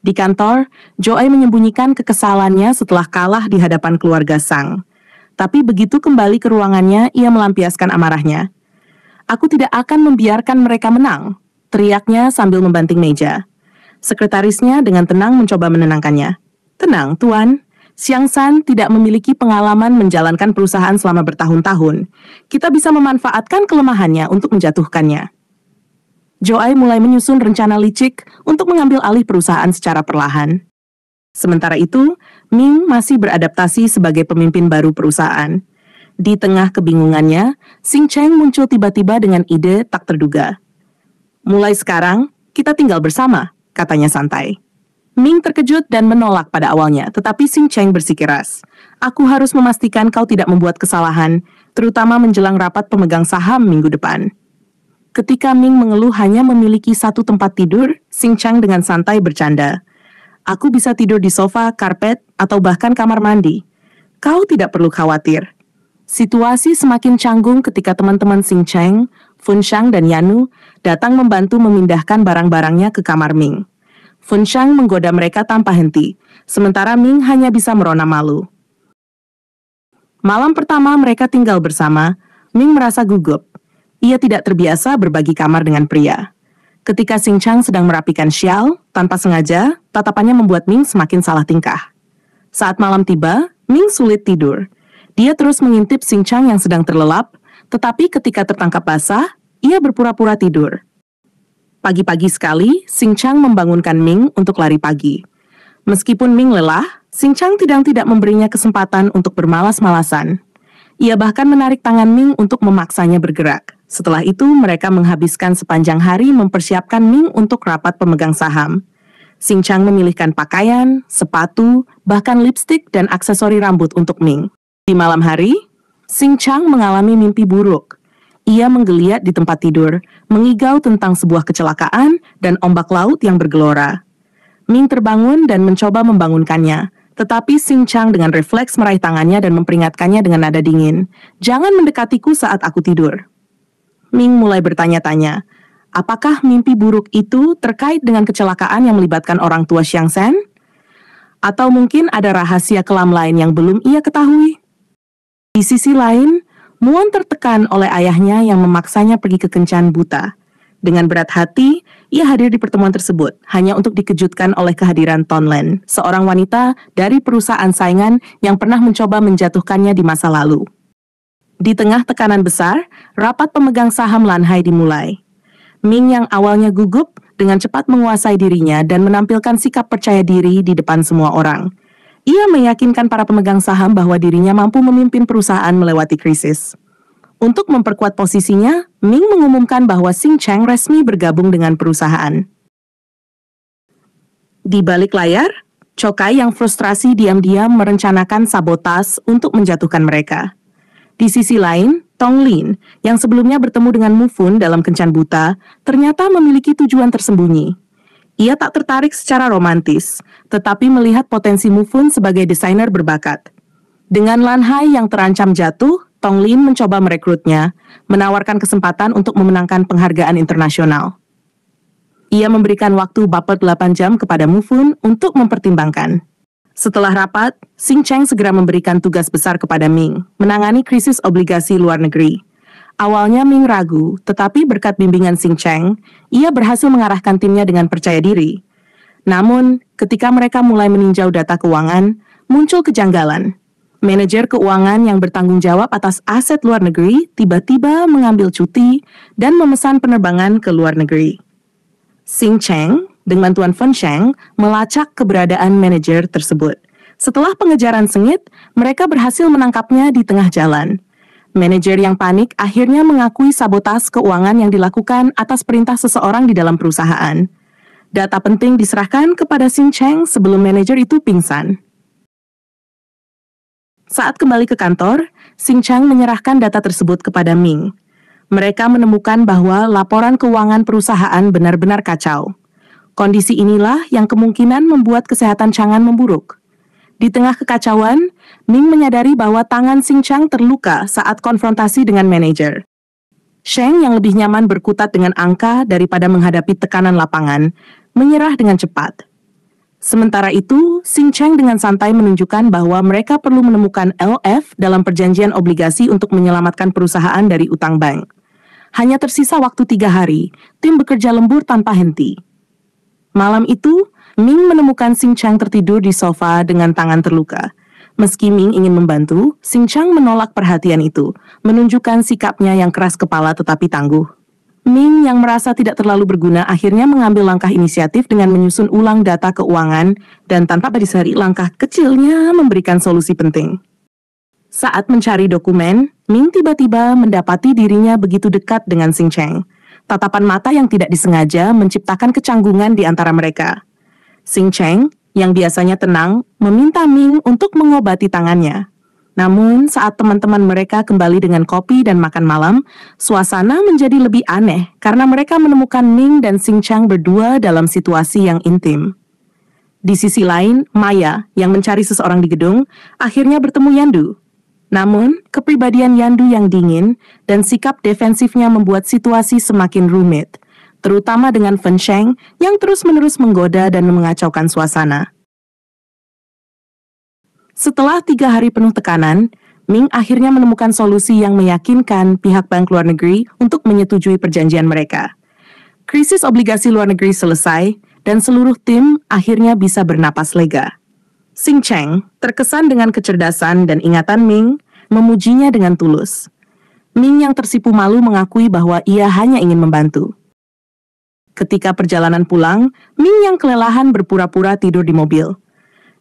Di kantor, Joy menyembunyikan kekesalannya setelah kalah di hadapan keluarga Sang. Tapi begitu kembali ke ruangannya, ia melampiaskan amarahnya. "Aku tidak akan membiarkan mereka menang," teriaknya sambil membanting meja. Sekretarisnya dengan tenang mencoba menenangkannya. "Tenang, Tuan. Xiang San tidak memiliki pengalaman menjalankan perusahaan selama bertahun-tahun. Kita bisa memanfaatkan kelemahannya untuk menjatuhkannya." Joy mulai menyusun rencana licik untuk mengambil alih perusahaan secara perlahan. Sementara itu, Ming masih beradaptasi sebagai pemimpin baru perusahaan. Di tengah kebingungannya, Xing Cheng muncul tiba-tiba dengan ide tak terduga. "Mulai sekarang, kita tinggal bersama," katanya santai. Ming terkejut dan menolak pada awalnya, tetapi Xing Cheng bersikeras. "Aku harus memastikan kau tidak membuat kesalahan, terutama menjelang rapat pemegang saham minggu depan." Ketika Ming mengeluh hanya memiliki satu tempat tidur, Xing Cheng dengan santai bercanda. "Aku bisa tidur di sofa, karpet, atau bahkan kamar mandi. Kau tidak perlu khawatir." Situasi semakin canggung ketika teman-teman Xing Cheng, Fun Shang dan Yanu datang membantu memindahkan barang-barangnya ke kamar Ming. Fun Shang menggoda mereka tanpa henti, sementara Ming hanya bisa merona malu. Malam pertama mereka tinggal bersama, Ming merasa gugup. Ia tidak terbiasa berbagi kamar dengan pria. Ketika Xing Cheng sedang merapikan syal, tanpa sengaja, tatapannya membuat Ming semakin salah tingkah. Saat malam tiba, Ming sulit tidur. Dia terus mengintip Xing Cheng yang sedang terlelap, tetapi ketika tertangkap basah, ia berpura-pura tidur. Pagi-pagi sekali, Xing Cheng membangunkan Ming untuk lari pagi. Meskipun Ming lelah, Xing Cheng tidak memberinya kesempatan untuk bermalas-malasan. Ia bahkan menarik tangan Ming untuk memaksanya bergerak. Setelah itu, mereka menghabiskan sepanjang hari mempersiapkan Ming untuk rapat pemegang saham. Xing Cheng memilihkan pakaian, sepatu, bahkan lipstik dan aksesori rambut untuk Ming. Di malam hari, Xing Cheng mengalami mimpi buruk. Ia menggeliat di tempat tidur, mengigau tentang sebuah kecelakaan dan ombak laut yang bergelora. Ming terbangun dan mencoba membangunkannya, tetapi Xing Cheng dengan refleks meraih tangannya dan memperingatkannya dengan nada dingin, "Jangan mendekatiku saat aku tidur." Ming mulai bertanya-tanya, apakah mimpi buruk itu terkait dengan kecelakaan yang melibatkan orang tua Xiang San? Atau mungkin ada rahasia kelam lain yang belum ia ketahui? Di sisi lain, Muon tertekan oleh ayahnya yang memaksanya pergi ke kencan buta. Dengan berat hati, ia hadir di pertemuan tersebut hanya untuk dikejutkan oleh kehadiran Ton Len, seorang wanita dari perusahaan saingan yang pernah mencoba menjatuhkannya di masa lalu. Di tengah tekanan besar, rapat pemegang saham Lanhai dimulai. Ming yang awalnya gugup dengan cepat menguasai dirinya dan menampilkan sikap percaya diri di depan semua orang. Ia meyakinkan para pemegang saham bahwa dirinya mampu memimpin perusahaan melewati krisis. Untuk memperkuat posisinya, Ming mengumumkan bahwa Xing Cheng resmi bergabung dengan perusahaan. Di balik layar, Chokai yang frustrasi diam-diam merencanakan sabotas untuk menjatuhkan mereka. Di sisi lain, Tong Lin, yang sebelumnya bertemu dengan Mu Fun dalam kencan buta, ternyata memiliki tujuan tersembunyi. Ia tak tertarik secara romantis, tetapi melihat potensi Mu Fun sebagai desainer berbakat. Dengan Lanhai yang terancam jatuh, Tong Lin mencoba merekrutnya, menawarkan kesempatan untuk memenangkan penghargaan internasional. Ia memberikan waktu baper 8 jam kepada Mu Fun untuk mempertimbangkan. Setelah rapat, Xing Cheng segera memberikan tugas besar kepada Ming, menangani krisis obligasi luar negeri. Awalnya Ming ragu, tetapi berkat bimbingan Xing Cheng, ia berhasil mengarahkan timnya dengan percaya diri. Namun, ketika mereka mulai meninjau data keuangan, muncul kejanggalan. Manajer keuangan yang bertanggung jawab atas aset luar negeri tiba-tiba mengambil cuti dan memesan penerbangan ke luar negeri. Xing Cheng dengan bantuan Fun Shang melacak keberadaan manajer tersebut. Setelah pengejaran sengit, mereka berhasil menangkapnya di tengah jalan. Manajer yang panik akhirnya mengakui sabotas keuangan yang dilakukan atas perintah seseorang di dalam perusahaan. Data penting diserahkan kepada Xing Cheng sebelum manajer itu pingsan. Saat kembali ke kantor, Xing Cheng menyerahkan data tersebut kepada Ming. Mereka menemukan bahwa laporan keuangan perusahaan benar-benar kacau. Kondisi inilah yang kemungkinan membuat kesehatan Chang'an memburuk. Di tengah kekacauan, Ming menyadari bahwa tangan Xing Cheng terluka saat konfrontasi dengan manajer. Sheng yang lebih nyaman berkutat dengan angka daripada menghadapi tekanan lapangan, menyerah dengan cepat. Sementara itu, Xing Cheng dengan santai menunjukkan bahwa mereka perlu menemukan LF dalam perjanjian obligasi untuk menyelamatkan perusahaan dari utang bank. Hanya tersisa waktu 3 hari, tim bekerja lembur tanpa henti. Malam itu, Ming menemukan Xing Cheng tertidur di sofa dengan tangan terluka. Meski Ming ingin membantu, Xing Cheng menolak perhatian itu, menunjukkan sikapnya yang keras kepala tetapi tangguh. Ming yang merasa tidak terlalu berguna akhirnya mengambil langkah inisiatif dengan menyusun ulang data keuangan dan tanpa berdasari langkah kecilnya memberikan solusi penting. Saat mencari dokumen, Ming tiba-tiba mendapati dirinya begitu dekat dengan Xing Cheng. Tatapan mata yang tidak disengaja menciptakan kecanggungan di antara mereka. Xing Cheng, yang biasanya tenang, meminta Ming untuk mengobati tangannya. Namun, saat teman-teman mereka kembali dengan kopi dan makan malam, suasana menjadi lebih aneh karena mereka menemukan Ming dan Xing Cheng berdua dalam situasi yang intim. Di sisi lain, Maya, yang mencari seseorang di gedung, akhirnya bertemu Yandu. Namun, kepribadian Yandu yang dingin dan sikap defensifnya membuat situasi semakin rumit, terutama dengan Fen Sheng yang terus-menerus menggoda dan mengacaukan suasana. Setelah 3 hari penuh tekanan, Ming akhirnya menemukan solusi yang meyakinkan pihak bank luar negeri untuk menyetujui perjanjian mereka. Krisis obligasi luar negeri selesai, dan seluruh tim akhirnya bisa bernapas lega. Xing Cheng, terkesan dengan kecerdasan dan ingatan Ming, memujinya dengan tulus. Ming yang tersipu malu mengakui bahwa ia hanya ingin membantu. Ketika perjalanan pulang, Ming yang kelelahan berpura-pura tidur di mobil.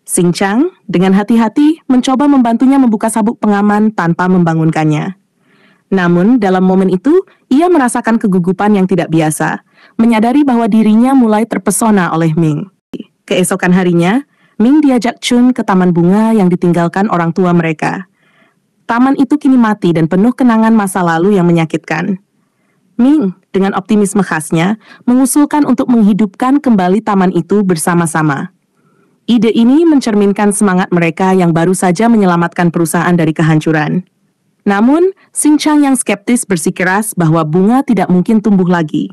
Xing Cheng dengan hati-hati mencoba membantunya membuka sabuk pengaman tanpa membangunkannya. Namun, dalam momen itu, ia merasakan kegugupan yang tidak biasa, menyadari bahwa dirinya mulai terpesona oleh Ming. Keesokan harinya, Ming diajak Chun ke taman bunga yang ditinggalkan orang tua mereka. Taman itu kini mati dan penuh kenangan masa lalu yang menyakitkan. Ming, dengan optimisme khasnya, mengusulkan untuk menghidupkan kembali taman itu bersama-sama. Ide ini mencerminkan semangat mereka yang baru saja menyelamatkan perusahaan dari kehancuran. Namun, Xing Cheng yang skeptis bersikeras bahwa bunga tidak mungkin tumbuh lagi.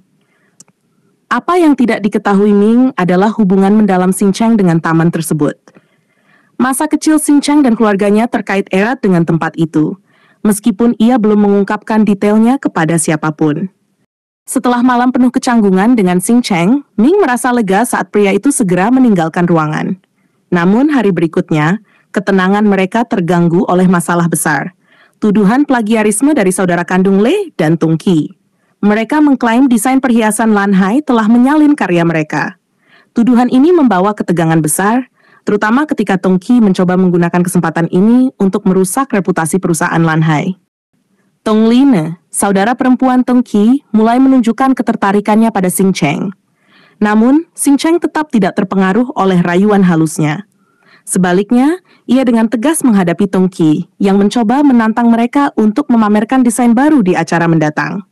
Apa yang tidak diketahui Ming adalah hubungan mendalam Xing Cheng dengan taman tersebut. Masa kecil Xing Cheng dan keluarganya terkait erat dengan tempat itu, meskipun ia belum mengungkapkan detailnya kepada siapapun. Setelah malam penuh kecanggungan dengan Xing Cheng, Ming merasa lega saat pria itu segera meninggalkan ruangan. Namun hari berikutnya, ketenangan mereka terganggu oleh masalah besar. Tuduhan plagiarisme dari saudara kandung Lei dan Tung Qi. Mereka mengklaim desain perhiasan Lan Hai telah menyalin karya mereka. Tuduhan ini membawa ketegangan besar, terutama ketika Tung Qi mencoba menggunakan kesempatan ini untuk merusak reputasi perusahaan Lan Hai. Tong Line, saudara perempuan Tung Qi, mulai menunjukkan ketertarikannya pada Xing Cheng. Namun, Xing Cheng tetap tidak terpengaruh oleh rayuan halusnya. Sebaliknya, ia dengan tegas menghadapi Tung Qi yang mencoba menantang mereka untuk memamerkan desain baru di acara mendatang.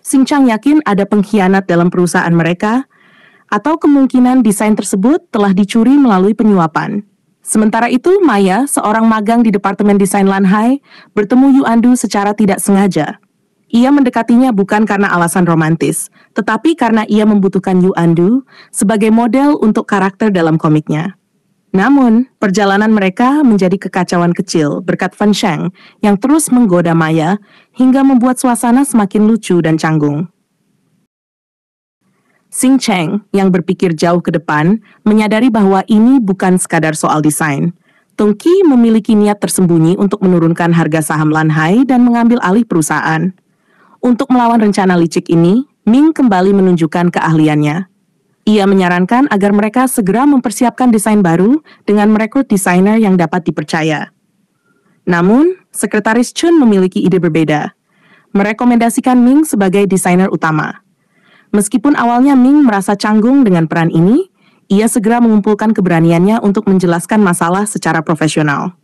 Xing Cheng yakin ada pengkhianat dalam perusahaan mereka, atau kemungkinan desain tersebut telah dicuri melalui penyuapan. Sementara itu, Maya, seorang magang di Departemen Desain Lan Hai, bertemu Yu Andu secara tidak sengaja. Ia mendekatinya bukan karena alasan romantis, tetapi karena ia membutuhkan Yu Andu sebagai model untuk karakter dalam komiknya. Namun, perjalanan mereka menjadi kekacauan kecil berkat Fen Sheng yang terus menggoda Maya hingga membuat suasana semakin lucu dan canggung. Xing Cheng, yang berpikir jauh ke depan, menyadari bahwa ini bukan sekadar soal desain. Tung Qi memiliki niat tersembunyi untuk menurunkan harga saham Lan Hai dan mengambil alih perusahaan. Untuk melawan rencana licik ini, Ming kembali menunjukkan keahliannya. Ia menyarankan agar mereka segera mempersiapkan desain baru dengan merekrut desainer yang dapat dipercaya. Namun, Sekretaris Chun memiliki ide berbeda. Merekomendasikan Ming sebagai desainer utama. Meskipun awalnya Ming merasa canggung dengan peran ini, ia segera mengumpulkan keberaniannya untuk menjelaskan masalah secara profesional.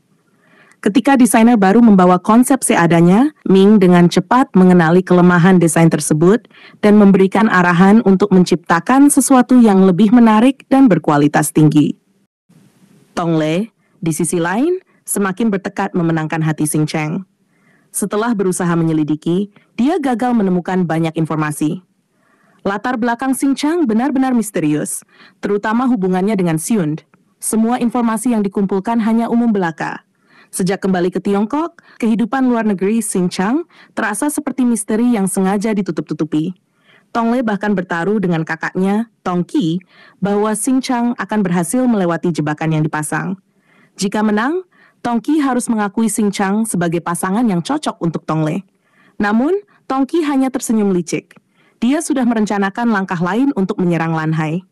Ketika desainer baru membawa konsep seadanya, Ming dengan cepat mengenali kelemahan desain tersebut dan memberikan arahan untuk menciptakan sesuatu yang lebih menarik dan berkualitas tinggi. Tong Lei, di sisi lain, semakin bertekad memenangkan hati Xing Cheng. Setelah berusaha menyelidiki, dia gagal menemukan banyak informasi. Latar belakang Xing Chang benar-benar misterius, terutama hubungannya dengan Xiund. Semua informasi yang dikumpulkan hanya umum belaka. Sejak kembali ke Tiongkok, kehidupan luar negeri Xing Chang terasa seperti misteri yang sengaja ditutup-tutupi. Tong Lei bahkan bertaruh dengan kakaknya, Tong Qi, bahwa Xing Chang akan berhasil melewati jebakan yang dipasang. Jika menang, Tong Qi harus mengakui Xing Chang sebagai pasangan yang cocok untuk Tong Lei. Namun, Tong Qi hanya tersenyum licik. Dia sudah merencanakan langkah lain untuk menyerang Lan Hai.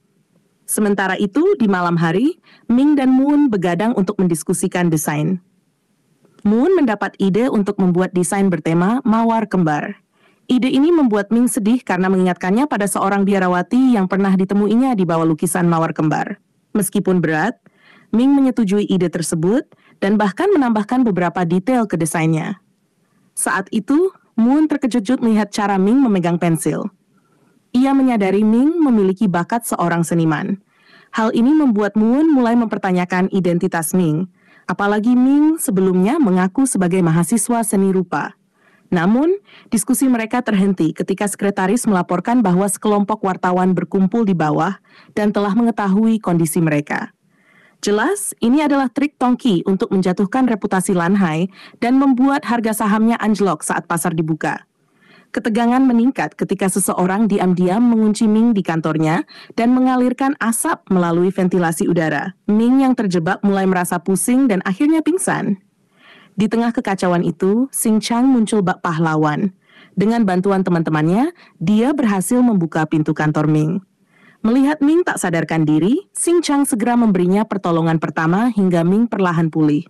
Sementara itu, di malam hari, Ming dan Moon begadang untuk mendiskusikan desain. Moon mendapat ide untuk membuat desain bertema mawar kembar. Ide ini membuat Ming sedih karena mengingatkannya pada seorang biarawati yang pernah ditemuinya di bawah lukisan mawar kembar. Meskipun berat, Ming menyetujui ide tersebut dan bahkan menambahkan beberapa detail ke desainnya. Saat itu, Moon terkejut melihat cara Ming memegang pensil. Ia menyadari Ming memiliki bakat seorang seniman. Hal ini membuat Moon mulai mempertanyakan identitas Ming, apalagi Ming sebelumnya mengaku sebagai mahasiswa seni rupa. Namun, diskusi mereka terhenti ketika sekretaris melaporkan bahwa sekelompok wartawan berkumpul di bawah dan telah mengetahui kondisi mereka. Jelas, ini adalah trik Tong Qi untuk menjatuhkan reputasi Lan Hai dan membuat harga sahamnya anjlok saat pasar dibuka. Ketegangan meningkat ketika seseorang diam-diam mengunci Ming di kantornya dan mengalirkan asap melalui ventilasi udara. Ming yang terjebak mulai merasa pusing dan akhirnya pingsan. Di tengah kekacauan itu, Xing Chang muncul bak pahlawan. Dengan bantuan teman-temannya, dia berhasil membuka pintu kantor Ming. Melihat Ming tak sadarkan diri, Xing Chang segera memberinya pertolongan pertama hingga Ming perlahan pulih.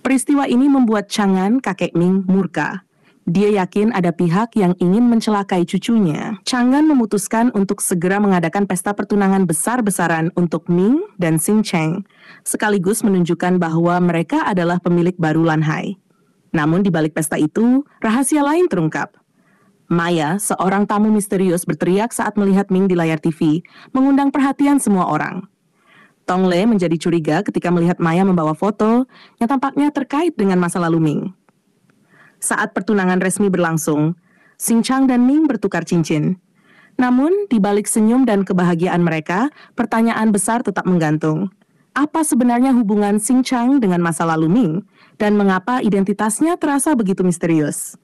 Peristiwa ini membuat Chang'an, kakek Ming, murka. Dia yakin ada pihak yang ingin mencelakai cucunya. Chang'an memutuskan untuk segera mengadakan pesta pertunangan besar-besaran untuk Ming dan Xing Chang, sekaligus menunjukkan bahwa mereka adalah pemilik baru Lan Hai. Namun di balik pesta itu, rahasia lain terungkap. Maya, seorang tamu misterius, berteriak saat melihat Ming di layar TV, mengundang perhatian semua orang. Tong Lei menjadi curiga ketika melihat Maya membawa foto yang tampaknya terkait dengan masa lalu Ming. Saat pertunangan resmi berlangsung, Xing Chang dan Ming bertukar cincin. Namun, di balik senyum dan kebahagiaan mereka, pertanyaan besar tetap menggantung. Apa sebenarnya hubungan Xing Chang dengan masa lalu Ming, dan mengapa identitasnya terasa begitu misterius?